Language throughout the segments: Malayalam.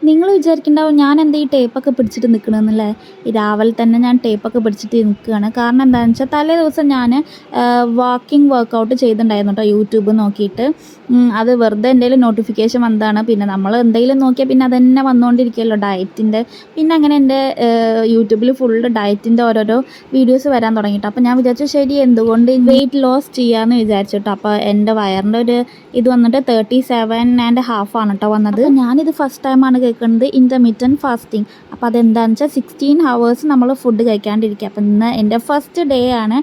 നിങ്ങൾ വിചാരിക്കുന്നുണ്ടാവും ഞാൻ എന്താ ഈ ടേപ്പൊക്കെ പിടിച്ചിട്ട് നിൽക്കണമെന്നല്ലേ. രാവിലെ തന്നെ ഞാൻ ടേപ്പൊക്കെ പിടിച്ചിട്ട് നിൽക്കുകയാണ്. കാരണം എന്താണെന്ന് വെച്ചാൽ തലേ ദിവസം ഞാൻ വാക്കിംഗ് വർക്കൗട്ട് ചെയ്തിട്ടുണ്ടായിരുന്നു കേട്ടോ, യൂട്യൂബ് നോക്കിയിട്ട്. അത് വെറുതെ എന്തെങ്കിലും നോട്ടിഫിക്കേഷൻ വന്നതാണ്. പിന്നെ നമ്മൾ എന്തെങ്കിലും നോക്കിയാൽ പിന്നെ അതന്നെ വന്നുകൊണ്ടിരിക്കുമല്ലോ ഡയറ്റിൻ്റെ. പിന്നെ അങ്ങനെ എൻ്റെ യൂട്യൂബിൽ ഫുള്ള് ഡയറ്റിൻ്റെ ഓരോരോ വീഡിയോസ് വരാൻ തുടങ്ങിയിട്ട്. അപ്പോൾ ഞാൻ വിചാരിച്ചു ശരി എന്തുകൊണ്ട് വെയിറ്റ് ലോസ് ചെയ്യാമെന്ന് വിചാരിച്ചിട്ടോ. അപ്പോൾ എൻ്റെ വയറിൻ്റെ ഒരു ഇത് വന്നിട്ട് 37.5 ആണ് കേട്ടോ വന്നത്. ഞാനിത് ഫസ്റ്റ് ടൈമാണ് കേൾക്കുന്നത് ഇൻ്റർമീഡിയറ്റ് ഫാസ്റ്റിംഗ്. അപ്പോൾ അതെന്താണെന്ന് വെച്ചാൽ 16 hours നമ്മൾ ഫുഡ് കഴിക്കാണ്ടിരിക്കുക. അപ്പോൾ ഇന്ന് എൻ്റെ ഫസ്റ്റ് ഡേ ആണ്.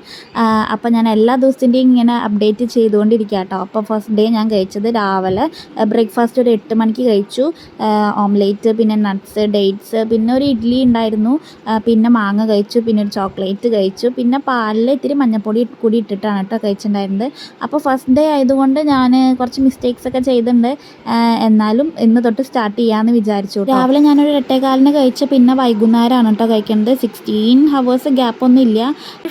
അപ്പോൾ ഞാൻ എല്ലാ ദിവസത്തിൻ്റെയും ഇങ്ങനെ അപ്ഡേറ്റ് ചെയ്തുകൊണ്ടിരിക്കുക കേട്ടോ. അപ്പോൾ ഫസ്റ്റ് ഡേ ഞാൻ കഴിച്ചത് രാവിലെ ബ്രേക്ക്ഫാസ്റ്റ് ഒരു 8 മണിക്ക് കഴിച്ചു. ഓംലേറ്റ്, പിന്നെ നട്ട്സ്, ഡേറ്റ്സ്, പിന്നെ ഒരു ഇഡ്ഡലി ഉണ്ടായിരുന്നു, പിന്നെ മാങ്ങ കഴിച്ചു, പിന്നെ ഒരു ചോക്ലേറ്റ് കഴിച്ചു, പിന്നെ പാലിൽ ഇത്തിരി മഞ്ഞൾപ്പൊടി കൂടി ഇട്ടിട്ടാണ് കേട്ടോ കഴിച്ചിട്ടുണ്ടായിരുന്നത്. അപ്പോൾ ഫസ്റ്റ് ഡേ ആയതുകൊണ്ട് ഞാൻ കുറച്ച് മിസ്റ്റേക്സ് ഒക്കെ ചെയ്തിട്ടുണ്ട്. എന്നാലും ഇന്ന് തൊട്ട് സ്റ്റാർട്ട് ചെയ്യാമെന്ന് വിചാരിച്ചു. രാവിലെ ഞാനൊരു 8:15 കഴിച്ച് പിന്നെ വൈകുന്നേരമാണ് കേട്ടോ കഴിക്കുന്നത്. 16 hours ഗ്യാപ്പൊന്നും ഇല്ല.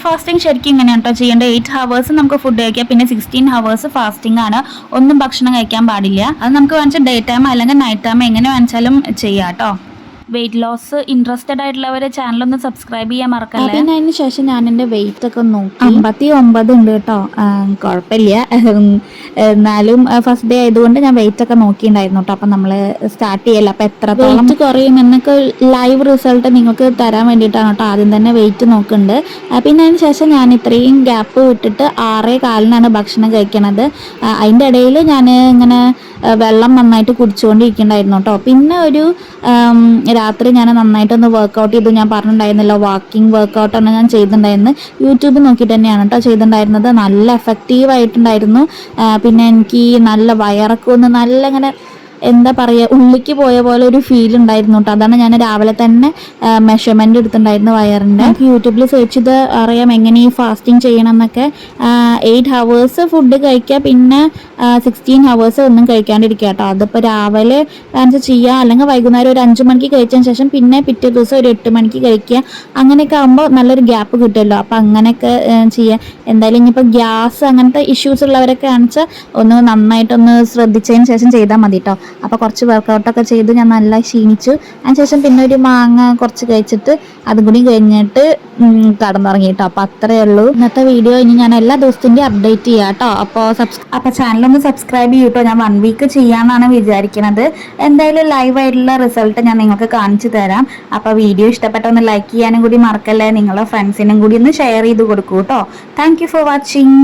ഫാസ്റ്റിംഗ് ശരിക്കും ഇങ്ങനെയാണ് കേട്ടോ ചെയ്യേണ്ടത്. 8 hours നമുക്ക് ഫുഡ് കഴിക്കാം, പിന്നെ 16 hours ഫാസ്റ്റിംഗ് ആണ്. ഒന്നും ഭക്ഷണം കഴിക്കാൻ പാടില്ല. അത് നമുക്ക് വേണമെങ്കിൽ ഡേ ടൈം അല്ലെങ്കിൽ നൈറ്റ് ടൈം എങ്ങനെ വേണമെച്ചാലും ചെയ്യാം കേട്ടോ. വെയിറ്റ് ലോസ് ഇൻട്രസ്റ്റഡ് ആയിട്ടുള്ളവർ ചാനലൊന്ന് സബ്സ്ക്രൈബ് ചെയ്യാൻ മറക്കല്ലേ. പിന്നെ അതിന് ശേഷം ഞാൻ എൻ്റെ വെയിറ്റ് ഒക്കെ നോക്കി 59 ഉണ്ട് കേട്ടോ. കുഴപ്പമില്ല. എന്നാലും ഫസ്റ്റ് ഡേ ആയതുകൊണ്ട് ഞാൻ വെയിറ്റ് ഒക്കെ നോക്കിയിട്ടുണ്ടായിരുന്നു കേട്ടോ. അപ്പം നമ്മൾ സ്റ്റാർട്ട് ചെയ്യല്ല. അപ്പം എത്രത്തോളം കുറയും എന്നൊക്കെ ലൈവ് റിസൾട്ട് നിങ്ങൾക്ക് തരാൻ വേണ്ടിയിട്ടാണ് കേട്ടോ ആദ്യം തന്നെ വെയിറ്റ് നോക്കുന്നുണ്ട്. പിന്നെ അതിന് ശേഷം ഞാൻ ഇത്രയും ഗ്യാപ്പ് വിട്ടിട്ട് 6:15 ഭക്ഷണം കഴിക്കണത്. അതിൻ്റെ ഇടയിൽ ഞാൻ ഇങ്ങനെ വെള്ളം നന്നായിട്ട് കുടിച്ചുകൊണ്ടിരിക്കുന്നുണ്ടായിരുന്നു കേട്ടോ. പിന്നെ ഒരു രാത്രി ഞാൻ നന്നായിട്ടൊന്ന് വർക്കൗട്ട് ചെയ്തു. ഞാൻ പറഞ്ഞിട്ടുണ്ടായിരുന്നല്ലോ വാക്കിംഗ് വർക്കൗട്ടാണ് ഞാൻ ചെയ്തിട്ടുണ്ടായിരുന്നത്. യൂട്യൂബ് നോക്കിയിട്ട് തന്നെയാണ് കേട്ടോ ചെയ്തിട്ടുണ്ടായിരുന്നത്. നല്ല എഫക്റ്റീവ് ആയിട്ടുണ്ടായിരുന്നു. പിന്നെ എനിക്ക് നല്ല വയറൊക്കെ ഒന്ന് നല്ല ഇങ്ങനെ എന്താ പറയുക ഉള്ളിക്ക് പോയ പോലെ ഒരു ഫീൽ ഉണ്ടായിരുന്നു കേട്ടോ. അതാണ് ഞാൻ രാവിലെ തന്നെ മെഷർമെൻറ്റ് എടുത്തിട്ടുണ്ടായിരുന്നു വയറിൻ്റെ. യൂട്യൂബിൽ സെർച്ച് ചെയ്ത് അറിയാം എങ്ങനെ ഈ ഫാസ്റ്റിംഗ് ചെയ്യണം എന്നൊക്കെ. 8 hours ഫുഡ് കഴിക്കുക, പിന്നെ 16 hours ഒന്നും കഴിക്കാണ്ടിരിക്കുക കേട്ടോ. അതിപ്പോൾ രാവിലെ ചെയ്യുക, അല്ലെങ്കിൽ വൈകുന്നേരം ഒരു 5 മണിക്ക് കഴിച്ചതിന് ശേഷം പിന്നെ പിറ്റേ ദിവസം ഒരു 8 മണിക്ക് കഴിക്കുക. അങ്ങനെയൊക്കെ ആകുമ്പോൾ നല്ലൊരു ഗ്യാപ്പ് കിട്ടുമല്ലോ. അപ്പോൾ അങ്ങനെയൊക്കെ ചെയ്യുക. എന്തായാലും ഇനിയിപ്പോൾ ഗ്യാസ് അങ്ങനത്തെ ഇഷ്യൂസ് ഉള്ളവരൊക്കെ ആണെന്ന് ഒന്ന് നന്നായിട്ടൊന്ന് ശ്രദ്ധിച്ചതിന് ശേഷം ചെയ്താൽ മതി കേട്ടോ. അപ്പോൾ കുറച്ച് വർക്കൗട്ടൊക്കെ ചെയ്ത് ഞാൻ നല്ല ക്ഷീണിച്ചു. അതിനുശേഷം പിന്നെ ഒരു മാങ്ങ കുറച്ച് കഴിച്ചിട്ട് അതും കൂടി കഴിഞ്ഞിട്ട് കടന്നുറങ്ങി കേട്ടോ. അപ്പോൾ അത്രയേ ഉള്ളൂ ഇന്നത്തെ വീഡിയോ. ഇനി ഞാൻ എല്ലാ ദിവസത്തിൻ്റെയും അപ്ഡേറ്റ് ചെയ്യാം കേട്ടോ. അപ്പോൾ ചാനലൊന്ന് സബ്സ്ക്രൈബ് ചെയ്യും കേട്ടോ. ഞാൻ 1 week ചെയ്യാമെന്നാണ് വിചാരിക്കുന്നത്. എന്തായാലും ലൈവായിട്ടുള്ള റിസൾട്ട് ഞാൻ നിങ്ങൾക്ക് കാണിച്ചു തരാം. അപ്പോൾ വീഡിയോ ഇഷ്ടപ്പെട്ട ഒന്ന് ലൈക്ക് ചെയ്യാനും കൂടി മറക്കല്ലേ. നിങ്ങളുടെ ഫ്രണ്ട്സിനും കൂടി ഒന്ന് ഷെയർ ചെയ്ത് കൊടുക്കൂ കേട്ടോ. Thank you for watching.